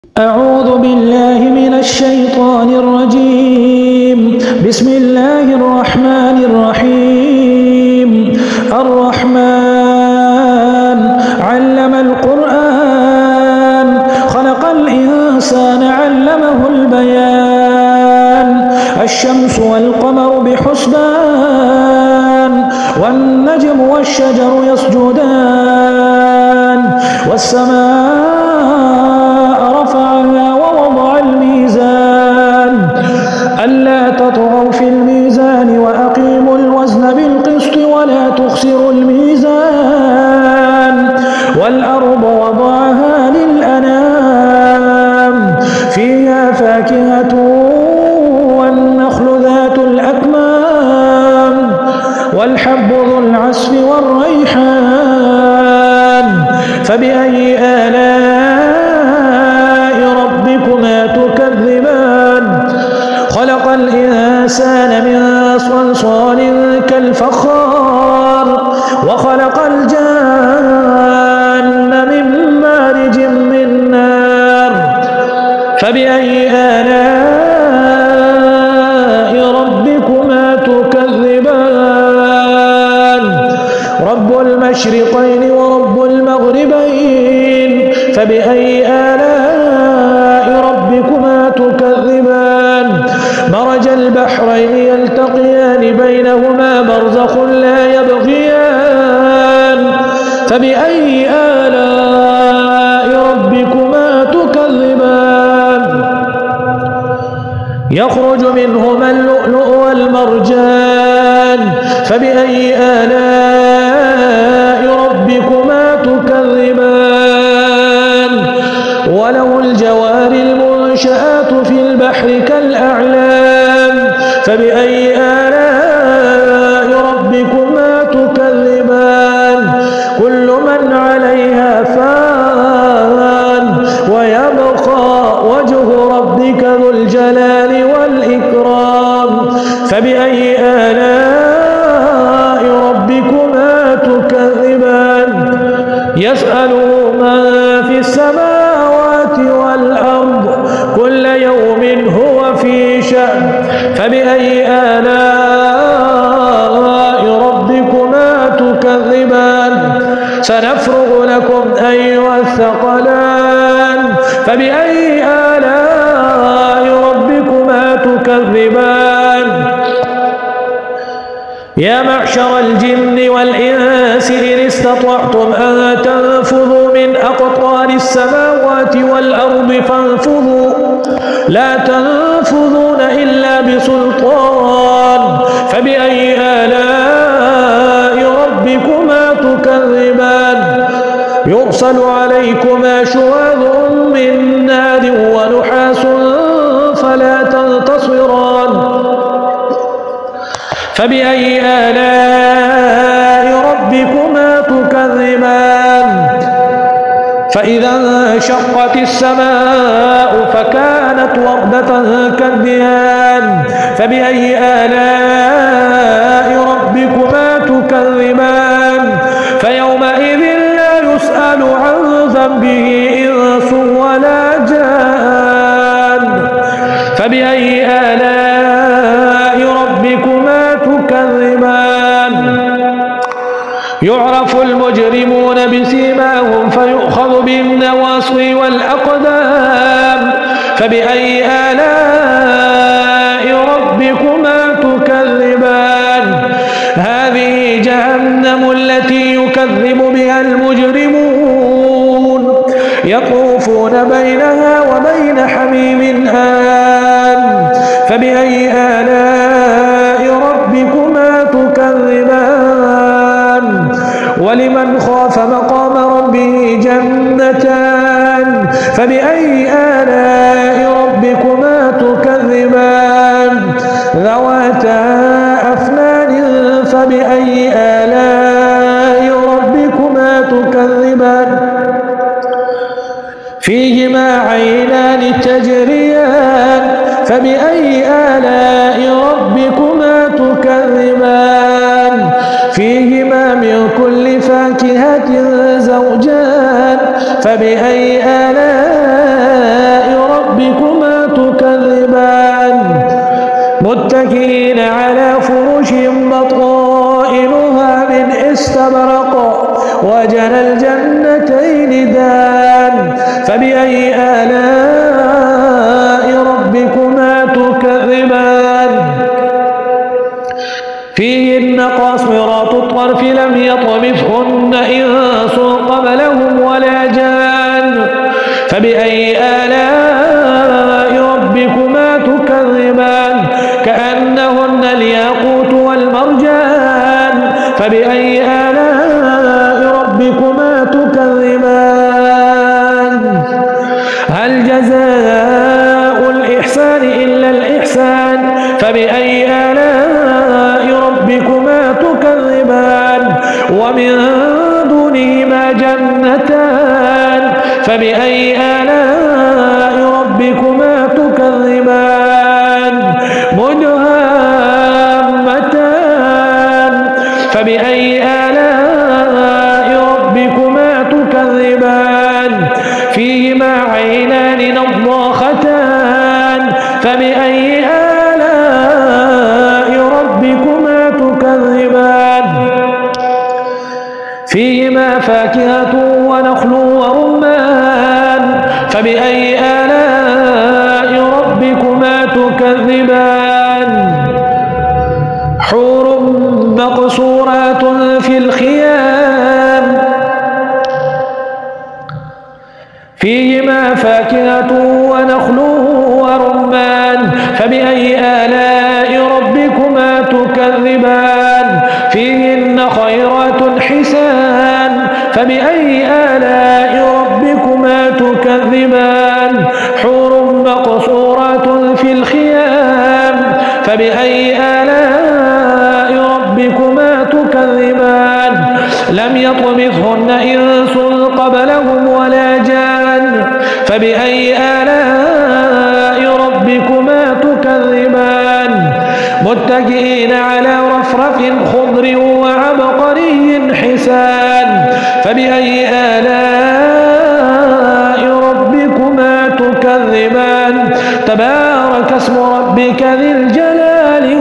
أعوذ بالله من الشيطان الرجيم. بسم الله الرحمن الرحيم. الرحمن علم القرآن خلق الإنسان علمه البيان. الشمس والقمر بحسبان والنجم والشجر يسجدان والسماء رفعها ووضع الميزان ألا تطغوا في الميزان وأقيموا الوزن بالقسط ولا تخسروا الميزان والأرض وضعها للأنام فيها فاكهة والنخل ذات الأكمام والحب ذو العصف والريحان فبأي آلاء ربكما تكذبان. خلق الإنسان من صلصال كالفخار وخلق الجان من مارج من نار فبأي آلاء ربكما تكذبان. رب المشرقين ورب المغربين فبأي آلاء ربكما تكذبان. مرج البحرين يلتقيان بينهما برزخ لا يبغيان فبأي آلاء ربكما تكذبان. يخرج منهما اللؤلؤ والمرجان فبأي آلاء ربكما تكذبان. وله الجوار المنشآت في البحر كالأعلام فبأي آلاء ربكما تكذبان. كل من عليها فان ويبقى وجه ربك ذو الجلال والإكرام فبأي آلاء ربكما تكذبان. يسأله من في السماوات والأرض كل يوم هو في شأن فبأي آلاء ربكما تكذبان. سنفرغ لكم أيها الثقلان فبأي آلاء ربكما تكذبان. يا معشر الجن والإنس إن استطعتم أن تنفذوا من أقطار السماوات والأرض فانفذوا لا تنفذون إلا بسلطان فبأي آلاء ربكما تكذبان. يرسل عليكما شواظ من نار ونحاس فلا تنتصران فبأي آلاء ربكما تكذبان. فإذا انشقت السماء فكانت وردة كالدهان فبأي آلاء ربكما تكذبان. فيومئذ لا يسأل عن ذنبه إنس ولا جان فبأي آلاء ربكما تكذبان. يعرف المجرمون بسيماهم فيؤخذ بالنواصي والأقدام فبأي آلاء ربكما تكذبان. هذه جهنم التي يكذب بها المجرمون يطوفون بينها وبين حميم آن فبأي آلاء ربكما تكذبان. ولمن خاف مقام ربه جنتان فبأي آلاء ربكما تكذبان. ذواتا أفنان فبأي آلاء ربكما تكذبان. فيهما عينان تجريان فبأي آلاء ربكما تكذبان. فيهما من كل فاكهة زوجان فبأي آلاء متكئين على فرش بطائنها من استبرق وجنى الجنتين دان فبأي آلاء ربكما تكذبان فيهن قاصرات الطرف لم يطمثهن إنس قبلهم ولا جان فبأي آلاء ربكما تكذبان كأنهن الياقوت والمرجان فبأي آلاء ربكما تكذبان هل جزاء الإحسان إلا الإحسان فبأي آلاء ربكما تكذبان ومن دونهما جنتان فبأي آلاء ربكما تكذبان مدهامتان فبأي آلاء ربكما تكذبان فيهما عينان نضاختان فبأي آلاء ربكما تكذبان فيهما فاكهة ونخل ورمان فبأي آلاء ربكما تكذبان حور مقصورات في الخيام فيهما فاكهة ونخل ورمان فبأي آلاء ربكما تكذبان فيهن خيرات حسان فبأي آلاء ربكما تكذبان حور مقصورات في الخيام فبأي آلاء ربكما تكذبان لم يطمثهن إنس قبلهم ولا جان فبأي آلاء ربكما تكذبان متكئين على رفرف خضر وعبقري حسان فبأي آلاء ربكما تكذبان تبارك اسم ربك ذي الجلال